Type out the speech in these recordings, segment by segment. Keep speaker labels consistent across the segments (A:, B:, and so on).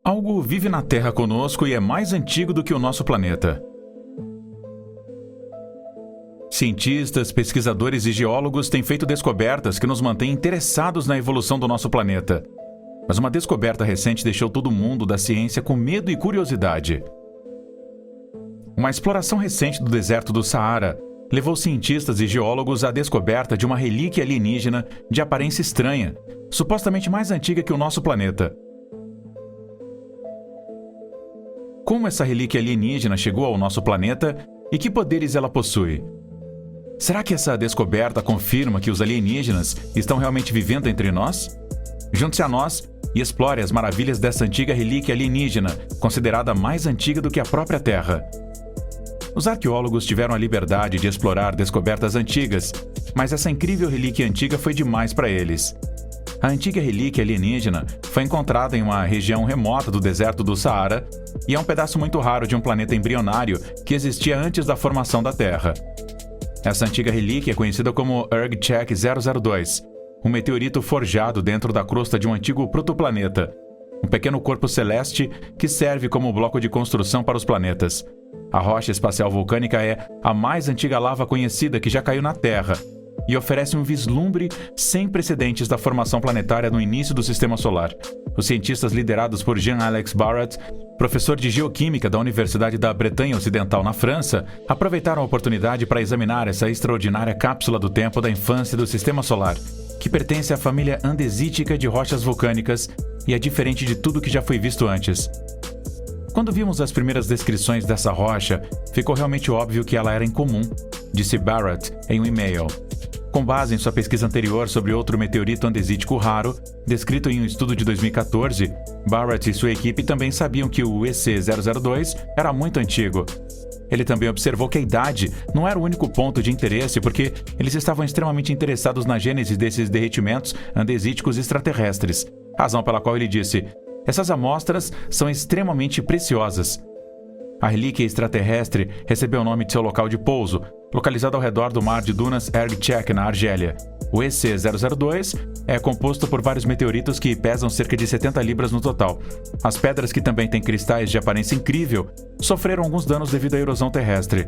A: Algo vive na Terra conosco e é mais antigo do que o nosso planeta. Cientistas, pesquisadores e geólogos têm feito descobertas que nos mantêm interessados na evolução do nosso planeta. Mas uma descoberta recente deixou todo mundo da ciência com medo e curiosidade. Uma exploração recente do deserto do Saara levou cientistas e geólogos à descoberta de uma relíquia alienígena de aparência estranha, supostamente mais antiga que o nosso planeta. Como essa relíquia alienígena chegou ao nosso planeta e que poderes ela possui? Será que essa descoberta confirma que os alienígenas estão realmente vivendo entre nós? Junte-se a nós e explore as maravilhas dessa antiga relíquia alienígena, considerada mais antiga do que a própria Terra. Os arqueólogos tiveram a liberdade de explorar descobertas antigas, mas essa incrível relíquia antiga foi demais para eles. A antiga relíquia alienígena foi encontrada em uma região remota do deserto do Saara e é um pedaço muito raro de um planeta embrionário que existia antes da formação da Terra. Essa antiga relíquia é conhecida como Erdchak 002, um meteorito forjado dentro da crosta de um antigo protoplaneta, um pequeno corpo celeste que serve como bloco de construção para os planetas. A rocha espacial vulcânica é a mais antiga lava conhecida que já caiu na Terra e oferece um vislumbre sem precedentes da formação planetária no início do Sistema Solar. Os cientistas liderados por Jean-Alex Barrett, professor de geoquímica da Universidade da Bretanha Ocidental na França, aproveitaram a oportunidade para examinar essa extraordinária cápsula do tempo da infância do Sistema Solar, que pertence à família andesítica de rochas vulcânicas e é diferente de tudo que já foi visto antes. Quando vimos as primeiras descrições dessa rocha, ficou realmente óbvio que ela era incomum, disse Barrett em um e-mail. Com base em sua pesquisa anterior sobre outro meteorito andesítico raro, descrito em um estudo de 2014, Barrett e sua equipe também sabiam que o EC002 era muito antigo. Ele também observou que a idade não era o único ponto de interesse, porque eles estavam extremamente interessados na gênese desses derretimentos andesíticos extraterrestres, razão pela qual ele disse: essas amostras são extremamente preciosas. A relíquia extraterrestre recebeu o nome de seu local de pouso, localizado ao redor do mar de dunas Erdchak, na Argélia. O EC002 é composto por vários meteoritos que pesam cerca de 70 libras no total. As pedras, que também têm cristais de aparência incrível, sofreram alguns danos devido à erosão terrestre.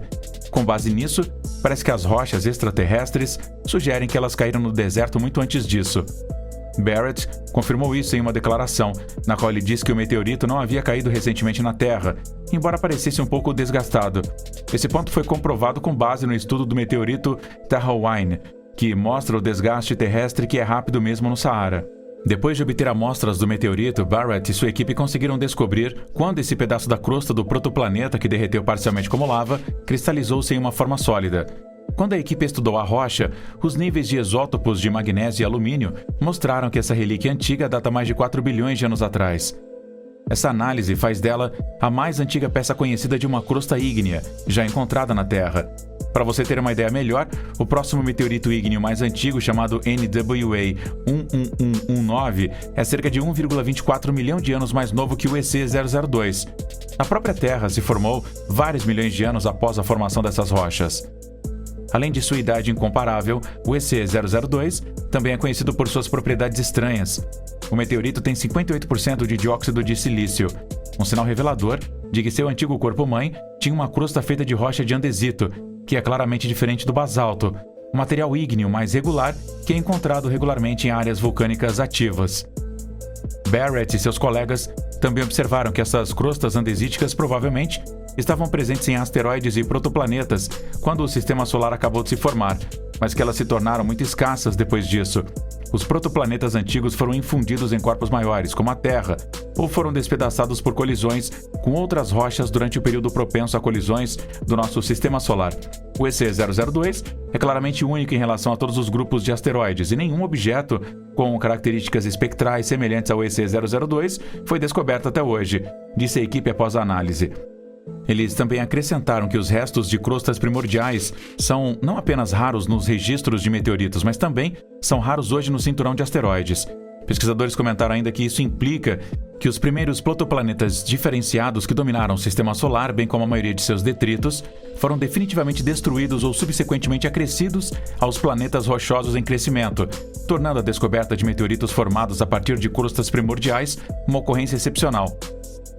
A: Com base nisso, parece que as rochas extraterrestres sugerem que elas caíram no deserto muito antes disso. Barrett confirmou isso em uma declaração, na qual ele disse que o meteorito não havia caído recentemente na Terra, embora parecesse um pouco desgastado. Esse ponto foi comprovado com base no estudo do meteorito Tahawin, que mostra o desgaste terrestre que é rápido mesmo no Saara. Depois de obter amostras do meteorito, Barrett e sua equipe conseguiram descobrir quando esse pedaço da crosta do protoplaneta, que derreteu parcialmente como lava, cristalizou-se em uma forma sólida. Quando a equipe estudou a rocha, os níveis de isótopos de magnésio e alumínio mostraram que essa relíquia antiga data mais de 4 bilhões de anos atrás. Essa análise faz dela a mais antiga peça conhecida de uma crosta ígnea, já encontrada na Terra. Para você ter uma ideia melhor, o próximo meteorito ígneo mais antigo, chamado NWA 11119, é cerca de 1,24 milhão de anos mais novo que o EC002. A própria Terra se formou vários milhões de anos após a formação dessas rochas. Além de sua idade incomparável, o EC002 também é conhecido por suas propriedades estranhas. O meteorito tem 58% de dióxido de silício, um sinal revelador de que seu antigo corpo-mãe tinha uma crosta feita de rocha de andesito, que é claramente diferente do basalto, um material ígneo mais regular que é encontrado regularmente em áreas vulcânicas ativas. Barrett e seus colegas também observaram que essas crostas andesíticas provavelmente estavam presentes em asteroides e protoplanetas quando o Sistema Solar acabou de se formar, mas que elas se tornaram muito escassas depois disso. Os protoplanetas antigos foram infundidos em corpos maiores, como a Terra, ou foram despedaçados por colisões com outras rochas durante o período propenso a colisões do nosso Sistema Solar. O EC002 é claramente único em relação a todos os grupos de asteroides, e nenhum objeto com características espectrais semelhantes ao EC002 foi descoberto até hoje, disse a equipe após a análise. Eles também acrescentaram que os restos de crostas primordiais são não apenas raros nos registros de meteoritos, mas também são raros hoje no cinturão de asteroides. Pesquisadores comentaram ainda que isso implica que os primeiros protoplanetas diferenciados que dominaram o Sistema Solar, bem como a maioria de seus detritos, foram definitivamente destruídos ou subsequentemente acrescidos aos planetas rochosos em crescimento, tornando a descoberta de meteoritos formados a partir de crostas primordiais uma ocorrência excepcional.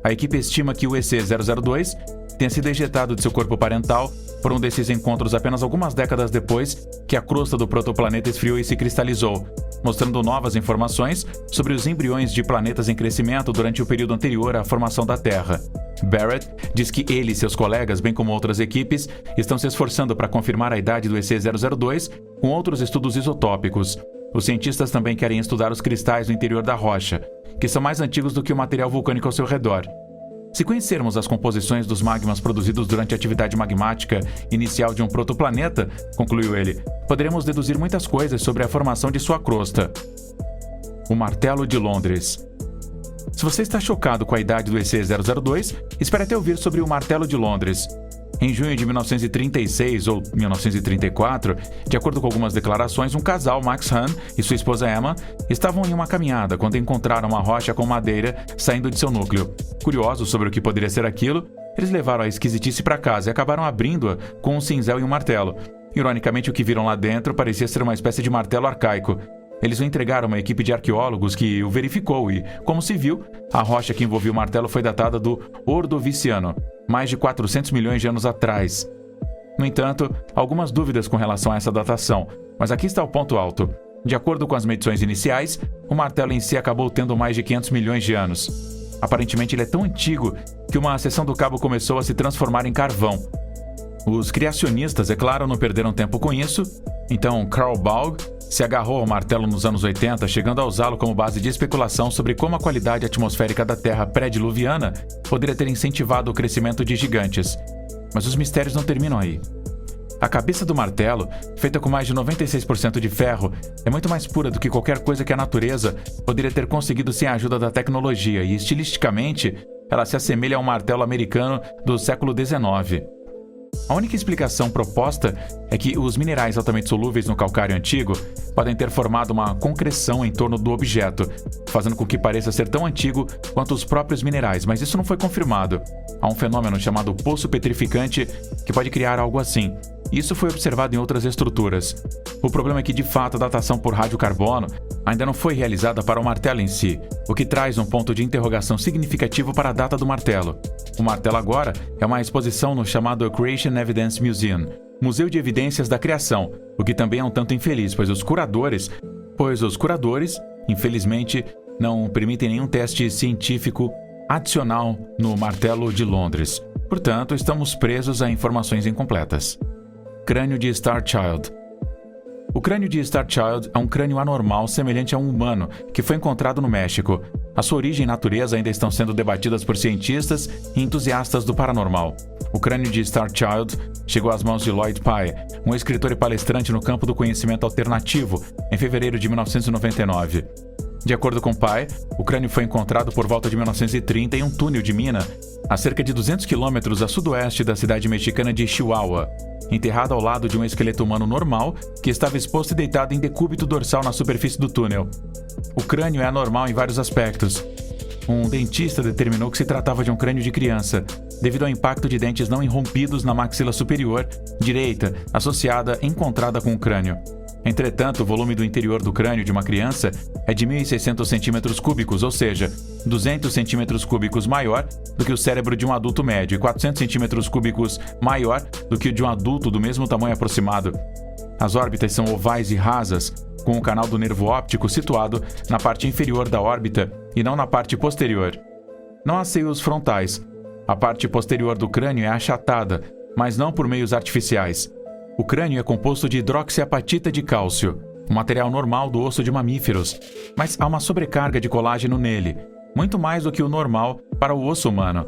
A: A equipe estima que o EC-002 tenha sido ejetado de seu corpo parental por um desses encontros apenas algumas décadas depois que a crosta do protoplaneta esfriou e se cristalizou, mostrando novas informações sobre os embriões de planetas em crescimento durante o período anterior à formação da Terra. Barrett diz que ele e seus colegas, bem como outras equipes, estão se esforçando para confirmar a idade do EC-002 com outros estudos isotópicos. Os cientistas também querem estudar os cristais no interior da rocha, que são mais antigos do que o material vulcânico ao seu redor. Se conhecermos as composições dos magmas produzidos durante a atividade magmática inicial de um protoplaneta, concluiu ele, poderemos deduzir muitas coisas sobre a formação de sua crosta. O Martelo de Londres. Se você está chocado com a idade do EC-002, espere até ouvir sobre o Martelo de Londres. Em junho de 1936 ou 1934, de acordo com algumas declarações, um casal, Max Hahn e sua esposa Emma, estavam em uma caminhada quando encontraram uma rocha com madeira saindo de seu núcleo. Curiosos sobre o que poderia ser aquilo, eles levaram a esquisitice para casa e acabaram abrindo-a com um cinzel e um martelo. Ironicamente, o que viram lá dentro parecia ser uma espécie de martelo arcaico. Eles o entregaram a uma equipe de arqueólogos que o verificou e, como se viu, a rocha que envolvia o martelo foi datada do Ordoviciano, mais de 400 milhões de anos atrás. No entanto, há algumas dúvidas com relação a essa datação, mas aqui está o ponto alto. De acordo com as medições iniciais, o martelo em si acabou tendo mais de 500 milhões de anos. Aparentemente ele é tão antigo que uma seção do cabo começou a se transformar em carvão. Os criacionistas, é claro, não perderam tempo com isso, então Carl Baugh se agarrou ao martelo nos anos 80, chegando a usá-lo como base de especulação sobre como a qualidade atmosférica da Terra pré-diluviana poderia ter incentivado o crescimento de gigantes. Mas os mistérios não terminam aí. A cabeça do martelo, feita com mais de 96% de ferro, é muito mais pura do que qualquer coisa que a natureza poderia ter conseguido sem a ajuda da tecnologia e, estilisticamente, ela se assemelha a um martelo americano do século XIX. A única explicação proposta é que os minerais altamente solúveis no calcário antigo podem ter formado uma concreção em torno do objeto, fazendo com que pareça ser tão antigo quanto os próprios minerais, mas isso não foi confirmado. Há um fenômeno chamado poço petrificante que pode criar algo assim. Isso foi observado em outras estruturas. O problema é que, de fato, a datação por radiocarbono ainda não foi realizada para o martelo em si, o que traz um ponto de interrogação significativo para a data do martelo. O martelo agora é uma exposição no chamado Creation Evidence Museum, Museu de Evidências da Criação, o que também é um tanto infeliz, pois os curadores, infelizmente, não permitem nenhum teste científico adicional no Martelo de Londres. Portanto, estamos presos a informações incompletas. Crânio de Starchild. O crânio de Starchild é um crânio anormal semelhante a um humano que foi encontrado no México. A sua origem e natureza ainda estão sendo debatidas por cientistas e entusiastas do paranormal. O crânio de Starchild chegou às mãos de Lloyd Pye, um escritor e palestrante no campo do conhecimento alternativo, em fevereiro de 1999. De acordo com Pye, o crânio foi encontrado por volta de 1930 em um túnel de mina, a cerca de 200 quilômetros a sudoeste da cidade mexicana de Chihuahua, enterrado ao lado de um esqueleto humano normal que estava exposto e deitado em decúbito dorsal na superfície do túnel. O crânio é anormal em vários aspectos. Um dentista determinou que se tratava de um crânio de criança, devido ao impacto de dentes não irrompidos na maxila superior, direita, associada encontrada com o crânio. Entretanto, o volume do interior do crânio de uma criança é de 1.600 centímetros cúbicos, ou seja, 200 centímetros cúbicos maior do que o cérebro de um adulto médio e 400 centímetros cúbicos maior do que o de um adulto do mesmo tamanho aproximado. As órbitas são ovais e rasas, com o canal do nervo óptico situado na parte inferior da órbita e não na parte posterior. Não há seios frontais. A parte posterior do crânio é achatada, mas não por meios artificiais. O crânio é composto de hidroxiapatita de cálcio, um material normal do osso de mamíferos, mas há uma sobrecarga de colágeno nele, muito mais do que o normal para o osso humano.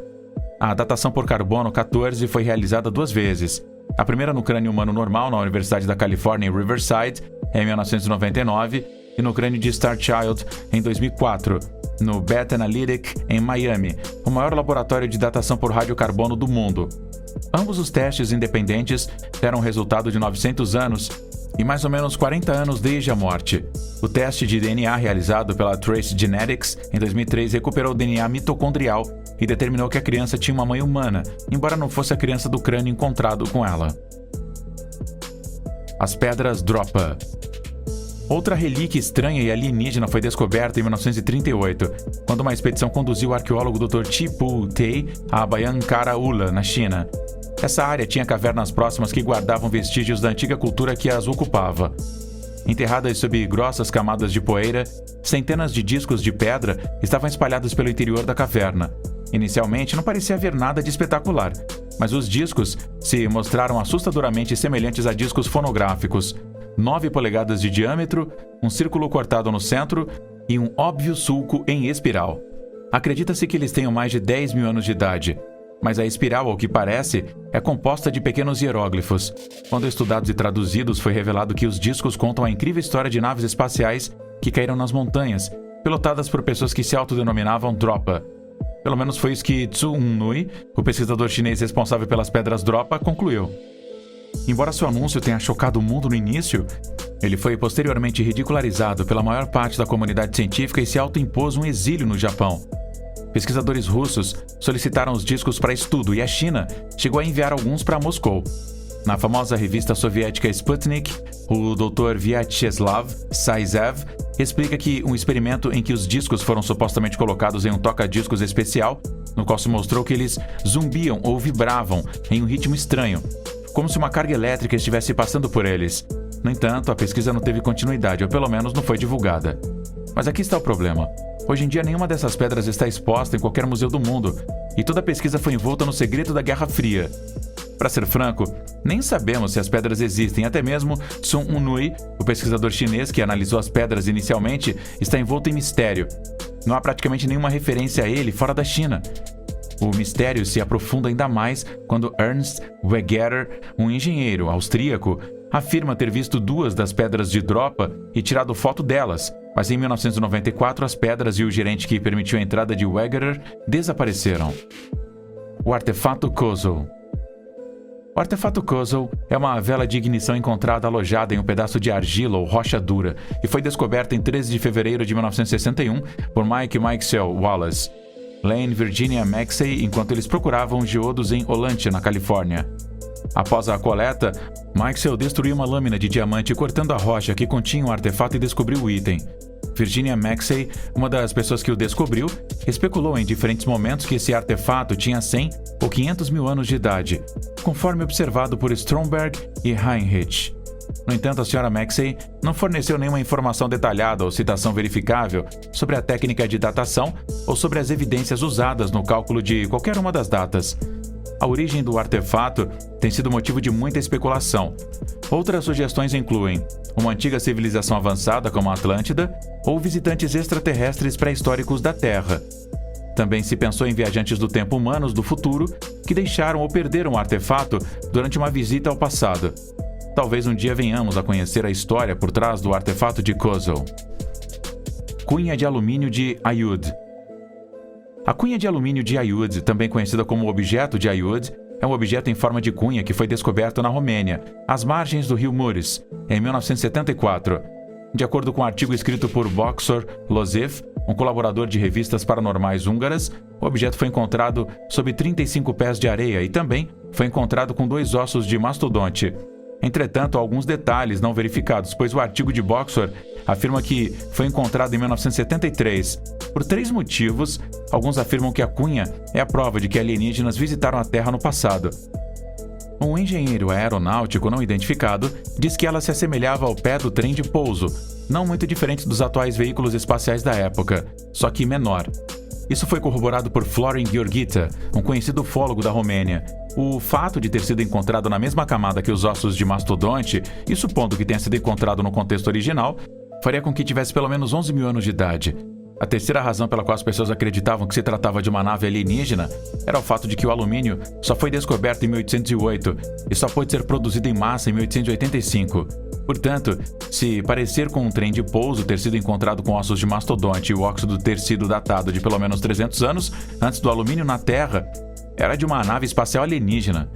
A: A datação por carbono 14 foi realizada 2 vezes. A primeira no crânio humano normal na Universidade da Califórnia em Riverside, em 1999, e no crânio de Starchild, em 2004, no Beth Analytic, em Miami, o maior laboratório de datação por radiocarbono do mundo. Ambos os testes independentes deram um resultado de 900 anos e mais ou menos 40 anos desde a morte. O teste de DNA realizado pela Trace Genetics em 2003 recuperou o DNA mitocondrial e determinou que a criança tinha uma mãe humana, embora não fosse a criança do crânio encontrado com ela. As pedras Dropa. Outra relíquia estranha e alienígena foi descoberta em 1938, quando uma expedição conduziu o arqueólogo Dr. Chi-Pu Tei a Bayan-Kara-Ula, na China. Essa área tinha cavernas próximas que guardavam vestígios da antiga cultura que as ocupava. Enterradas sob grossas camadas de poeira, centenas de discos de pedra estavam espalhados pelo interior da caverna. Inicialmente não parecia haver nada de espetacular, mas os discos se mostraram assustadoramente semelhantes a discos fonográficos. 9 polegadas de diâmetro, um círculo cortado no centro e um óbvio sulco em espiral. Acredita-se que eles tenham mais de 10 mil anos de idade, mas a espiral, ao que parece, é composta de pequenos hieróglifos. Quando estudados e traduzidos, foi revelado que os discos contam a incrível história de naves espaciais que caíram nas montanhas, pilotadas por pessoas que se autodenominavam Dropa. Pelo menos foi isso que Tzu Nui, o pesquisador chinês responsável pelas pedras Dropa, concluiu. Embora seu anúncio tenha chocado o mundo no início, ele foi posteriormente ridicularizado pela maior parte da comunidade científica e se autoimpôs um exílio no Japão. Pesquisadores russos solicitaram os discos para estudo e a China chegou a enviar alguns para Moscou. Na famosa revista soviética Sputnik, o Dr. Vyacheslav Saizev explica que um experimento em que os discos foram supostamente colocados em um toca-discos especial, no qual se mostrou que eles zumbiam ou vibravam em um ritmo estranho, como se uma carga elétrica estivesse passando por eles. No entanto, a pesquisa não teve continuidade, ou pelo menos não foi divulgada. Mas aqui está o problema. Hoje em dia, nenhuma dessas pedras está exposta em qualquer museu do mundo, e toda a pesquisa foi envolta no segredo da Guerra Fria. Para ser franco, nem sabemos se as pedras existem, até mesmo Sun Nui, o pesquisador chinês que analisou as pedras inicialmente, está envolto em mistério. Não há praticamente nenhuma referência a ele fora da China. O mistério se aprofunda ainda mais quando Ernst Wegerer, um engenheiro austríaco, afirma ter visto 2 das pedras de Dropa e tirado foto delas, mas em 1994 as pedras e o gerente que permitiu a entrada de Wegerer desapareceram. O artefato Kozel. O artefato Kozel é uma vela de ignição encontrada alojada em um pedaço de argila ou rocha dura e foi descoberta em 13 de fevereiro de 1961 por Mike Maxwell Wallace, Lane Virginia Maxey, enquanto eles procuravam geodos em Olancha, na Califórnia. Após a coleta, Maxwell destruiu uma lâmina de diamante cortando a rocha que continha o artefato e descobriu o item. Virginia Maxey, uma das pessoas que o descobriu, especulou em diferentes momentos que esse artefato tinha 100 ou 500 mil anos de idade, conforme observado por Stromberg e Heinrich. No entanto, a Sra. Maxey não forneceu nenhuma informação detalhada ou citação verificável sobre a técnica de datação ou sobre as evidências usadas no cálculo de qualquer uma das datas. A origem do artefato tem sido motivo de muita especulação. Outras sugestões incluem uma antiga civilização avançada como a Atlântida ou visitantes extraterrestres pré-históricos da Terra. Também se pensou em viajantes do tempo humanos do futuro que deixaram ou perderam o artefato durante uma visita ao passado. Talvez um dia venhamos a conhecer a história por trás do artefato de Kozel. Cunha de alumínio de Aiud. A cunha de alumínio de Aiud, também conhecida como objeto de Aiud, é um objeto em forma de cunha que foi descoberto na Romênia, às margens do rio Mureș, em 1974. De acordo com um artigo escrito por Boxer Lozef, um colaborador de revistas paranormais húngaras, o objeto foi encontrado sob 35 pés de areia e também foi encontrado com 2 ossos de mastodonte. Entretanto, há alguns detalhes não verificados, pois o artigo de Boxer afirma que foi encontrado em 1973. Por 3 motivos, alguns afirmam que a cunha é a prova de que alienígenas visitaram a Terra no passado. Um engenheiro aeronáutico não identificado diz que ela se assemelhava ao pé do trem de pouso, não muito diferente dos atuais veículos espaciais da época, só que menor. Isso foi corroborado por Florin Gheorghita, um conhecido ufólogo da Romênia. O fato de ter sido encontrado na mesma camada que os ossos de mastodonte, e supondo que tenha sido encontrado no contexto original, faria com que tivesse pelo menos 11 mil anos de idade. A terceira razão pela qual as pessoas acreditavam que se tratava de uma nave alienígena era o fato de que o alumínio só foi descoberto em 1808 e só pôde ser produzido em massa em 1885. Portanto, se parecer com um trem de pouso ter sido encontrado com ossos de mastodonte e o óxido ter sido datado de pelo menos 300 anos antes do alumínio na Terra, era de uma nave espacial alienígena.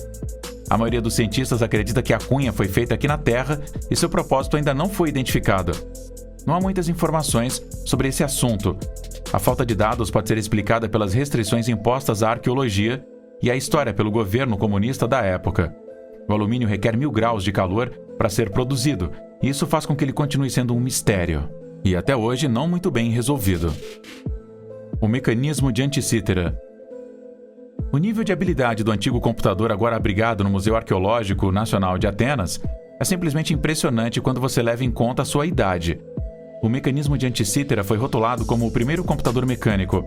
A: A maioria dos cientistas acredita que a cunha foi feita aqui na Terra e seu propósito ainda não foi identificado. Não há muitas informações sobre esse assunto. A falta de dados pode ser explicada pelas restrições impostas à arqueologia e à história pelo governo comunista da época. O alumínio requer 1000 graus de calor para ser produzido, e isso faz com que ele continue sendo um mistério, e até hoje não muito bem resolvido. O mecanismo de Anticítera. O nível de habilidade do antigo computador agora abrigado no Museu Arqueológico Nacional de Atenas é simplesmente impressionante quando você leva em conta a sua idade. O mecanismo de Anticítera foi rotulado como o primeiro computador mecânico.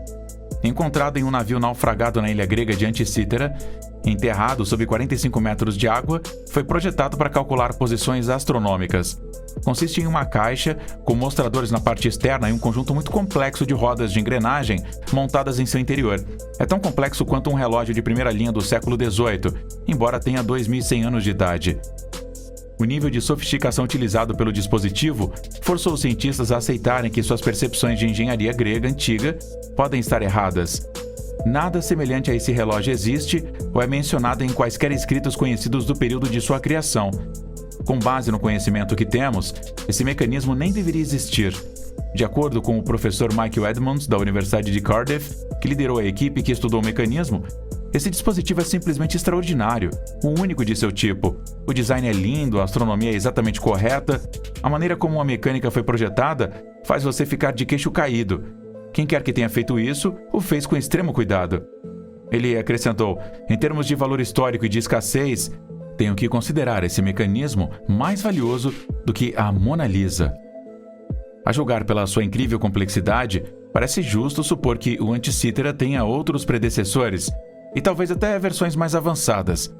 A: Encontrado em um navio naufragado na ilha grega de Anticítera, enterrado sob 45 metros de água, foi projetado para calcular posições astronômicas. Consiste em uma caixa com mostradores na parte externa e um conjunto muito complexo de rodas de engrenagem montadas em seu interior. É tão complexo quanto um relógio de primeira linha do século XVIII, embora tenha 2100 anos de idade. O nível de sofisticação utilizado pelo dispositivo forçou os cientistas a aceitarem que suas percepções de engenharia grega antiga podem estar erradas. Nada semelhante a esse relógio existe ou é mencionado em quaisquer escritos conhecidos do período de sua criação. Com base no conhecimento que temos, esse mecanismo nem deveria existir. De acordo com o professor Michael Edmonds, da Universidade de Cardiff, que liderou a equipe que estudou o mecanismo, esse dispositivo é simplesmente extraordinário, o único de seu tipo. O design é lindo, a astronomia é exatamente correta, a maneira como a mecânica foi projetada faz você ficar de queixo caído. Quem quer que tenha feito isso, o fez com extremo cuidado. Ele acrescentou, em termos de valor histórico e de escassez, tenho que considerar esse mecanismo mais valioso do que a Mona Lisa. A julgar pela sua incrível complexidade, parece justo supor que o Anticítera tenha outros predecessores, e talvez até versões mais avançadas,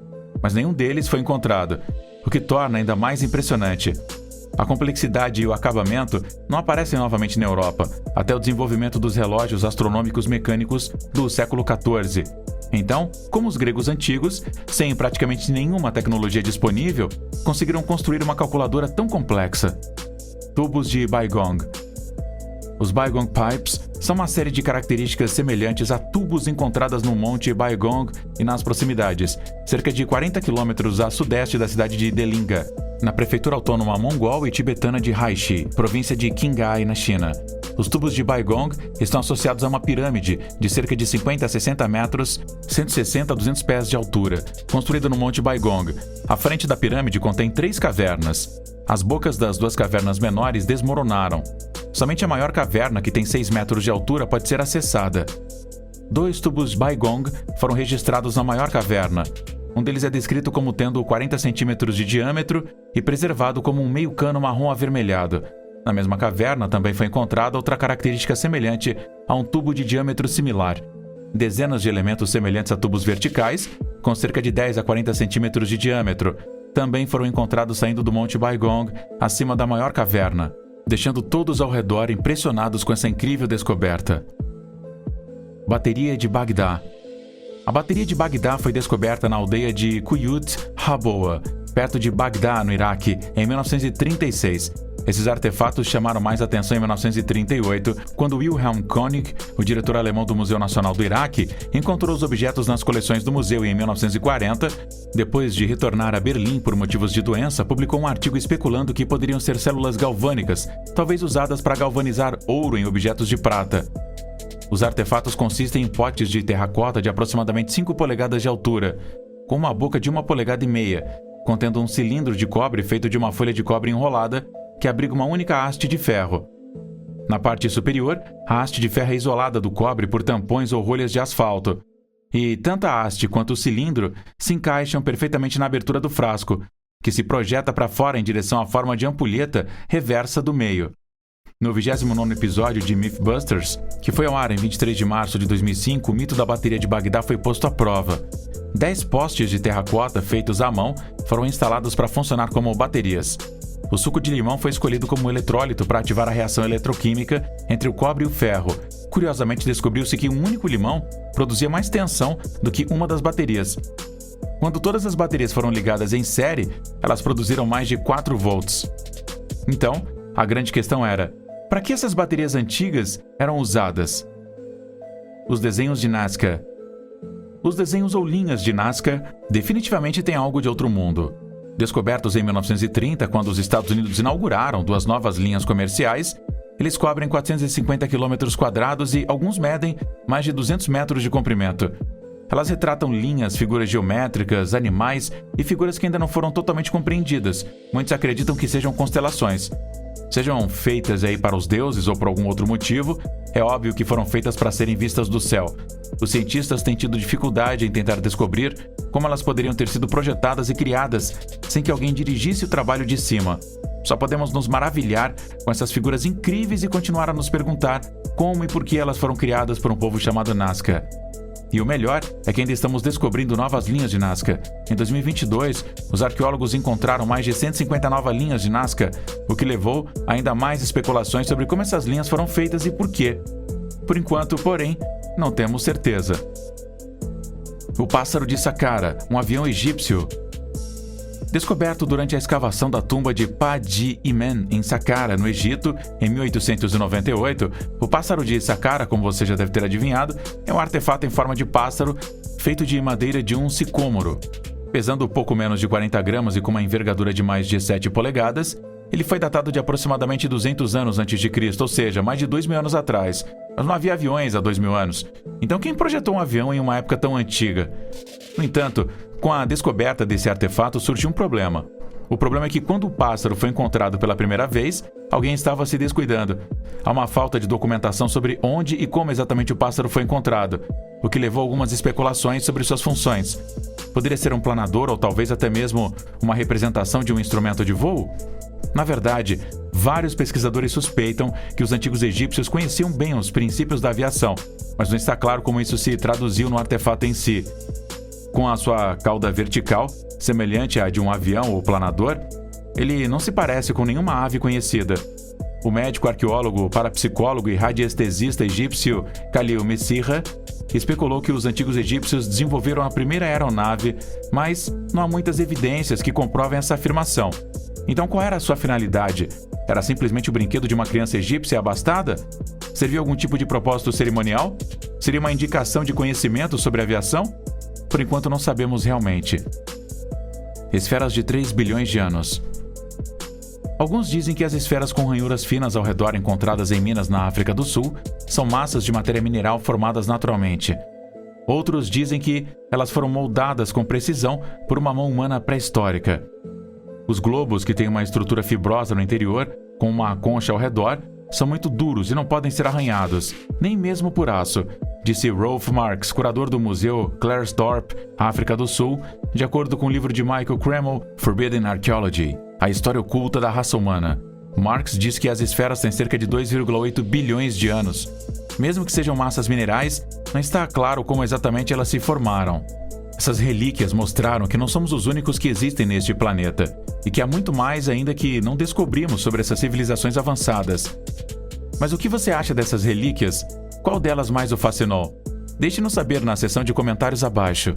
A: mas nenhum deles foi encontrado, o que torna ainda mais impressionante. A complexidade e o acabamento não aparecem novamente na Europa, até o desenvolvimento dos relógios astronômicos mecânicos do século XIV. Então, como os gregos antigos, sem praticamente nenhuma tecnologia disponível, conseguiram construir uma calculadora tão complexa. Tubos de Baigong. Os Baigong Pipes são uma série de características semelhantes a tubos encontradas no Monte Baigong e nas proximidades, cerca de 40 quilômetros a sudeste da cidade de Delinga, na prefeitura autônoma mongol e tibetana de Haishi, província de Qinghai, na China. Os tubos de Baigong estão associados a uma pirâmide de cerca de 50 a 60 metros, 160 a 200 pés de altura, construída no Monte Baigong. A frente da pirâmide contém 3 cavernas. As bocas das 2 cavernas menores desmoronaram. Somente a maior caverna, que tem 6 metros de altura, pode ser acessada. 2 tubos Baigong foram registrados na maior caverna. Um deles é descrito como tendo 40 centímetros de diâmetro e preservado como um meio cano marrom avermelhado. Na mesma caverna também foi encontrada outra característica semelhante a um tubo de diâmetro similar. Dezenas de elementos semelhantes a tubos verticais, com cerca de 10 a 40 centímetros de diâmetro, também foram encontrados saindo do Monte Baigong, acima da maior caverna, deixando todos ao redor impressionados com essa incrível descoberta. Bateria de Bagdá. A bateria de Bagdá foi descoberta na aldeia de Kuyut Haboa, perto de Bagdá, no Iraque, em 1936. Esses artefatos chamaram mais atenção em 1938, quando Wilhelm König, o diretor alemão do Museu Nacional do Iraque, encontrou os objetos nas coleções do museu e, em 1940, depois de retornar a Berlim por motivos de doença, publicou um artigo especulando que poderiam ser células galvânicas, talvez usadas para galvanizar ouro em objetos de prata. Os artefatos consistem em potes de terracota de aproximadamente 5 polegadas de altura, com uma boca de 1,5 polegadas, contendo um cilindro de cobre feito de uma folha de cobre enrolada que abriga uma única haste de ferro. Na parte superior, a haste de ferro é isolada do cobre por tampões ou rolhas de asfalto, e tanto a haste quanto o cilindro se encaixam perfeitamente na abertura do frasco, que se projeta para fora em direção à forma de ampulheta reversa do meio. No 29º episódio de Mythbusters, que foi ao ar em 23 de março de 2005, o mito da bateria de Bagdá foi posto à prova. 10 postes de terracota feitos à mão foram instalados para funcionar como baterias. O suco de limão foi escolhido como eletrólito para ativar a reação eletroquímica entre o cobre e o ferro. Curiosamente, descobriu-se que um único limão produzia mais tensão do que uma das baterias. Quando todas as baterias foram ligadas em série, elas produziram mais de 4 volts. Então, a grande questão era: para que essas baterias antigas eram usadas? Os desenhos de Nazca. os desenhos ou linhas de Nazca definitivamente têm algo de outro mundo. Descobertos em 1930, quando os Estados Unidos inauguraram 2 novas linhas comerciais, eles cobrem 450 km² e alguns medem mais de 200 metros de comprimento. Elas retratam linhas, figuras geométricas, animais e figuras que ainda não foram totalmente compreendidas. Muitos acreditam que sejam constelações. Sejam feitas aí para os deuses ou por algum outro motivo, é óbvio que foram feitas para serem vistas do céu. Os cientistas têm tido dificuldade em tentar descobrir como elas poderiam ter sido projetadas e criadas sem que alguém dirigisse o trabalho de cima. Só podemos nos maravilhar com essas figuras incríveis e continuar a nos perguntar como e por que elas foram criadas por um povo chamado Nazca. E o melhor é que ainda estamos descobrindo novas linhas de Nazca. Em 2022, os arqueólogos encontraram mais de 150 novas linhas de Nazca, o que levou a ainda mais especulações sobre como essas linhas foram feitas e por quê. Por enquanto, porém, não temos certeza. O pássaro de Saqqara, um avião egípcio. Descoberto durante a escavação da tumba de Pa-di-Imen, em Saqqara, no Egito, em 1898, o pássaro de Saqqara, como você já deve ter adivinhado, é um artefato em forma de pássaro feito de madeira de um sicômoro. Pesando pouco menos de 40 gramas e com uma envergadura de mais de 7 polegadas, ele foi datado de aproximadamente 200 anos antes de Cristo, ou seja, mais de 2.000 anos atrás. Mas não havia aviões há 2.000 anos. Então quem projetou um avião em uma época tão antiga? No entanto, com a descoberta desse artefato surgiu um problema. O problema é que quando o pássaro foi encontrado pela primeira vez, alguém estava se descuidando. Há uma falta de documentação sobre onde e como exatamente o pássaro foi encontrado, o que levou a algumas especulações sobre suas funções. Poderia ser um planador ou talvez até mesmo uma representação de um instrumento de voo? Na verdade, vários pesquisadores suspeitam que os antigos egípcios conheciam bem os princípios da aviação, mas não está claro como isso se traduziu no artefato em si. Com a sua cauda vertical, semelhante à de um avião ou planador, ele não se parece com nenhuma ave conhecida. O médico, arqueólogo, parapsicólogo e radiestesista egípcio Khalil Messihra especulou que os antigos egípcios desenvolveram a primeira aeronave, mas não há muitas evidências que comprovem essa afirmação. Então qual era a sua finalidade? Era simplesmente o brinquedo de uma criança egípcia abastada? Servia algum tipo de propósito cerimonial? Seria uma indicação de conhecimento sobre aviação? Por enquanto não sabemos realmente. Esferas de 3 bilhões de anos. Alguns dizem que as esferas com ranhuras finas ao redor encontradas em minas na África do Sul são massas de matéria mineral formadas naturalmente. Outros dizem que elas foram moldadas com precisão por uma mão humana pré-histórica. Os globos, que têm uma estrutura fibrosa no interior, com uma concha ao redor, são muito duros e não podem ser arranhados, nem mesmo por aço, disse Rolf Marx, curador do Museu Klerksdorp, África do Sul, de acordo com o livro de Michael Kreml, Forbidden Archaeology, a história oculta da raça humana. Marx diz que as esferas têm cerca de 2,8 bilhões de anos. Mesmo que sejam massas minerais, não está claro como exatamente elas se formaram. Essas relíquias mostraram que não somos os únicos que existem neste planeta, e que há muito mais ainda que não descobrimos sobre essas civilizações avançadas. Mas o que você acha dessas relíquias? Qual delas mais o fascinou? Deixe-nos saber na seção de comentários abaixo.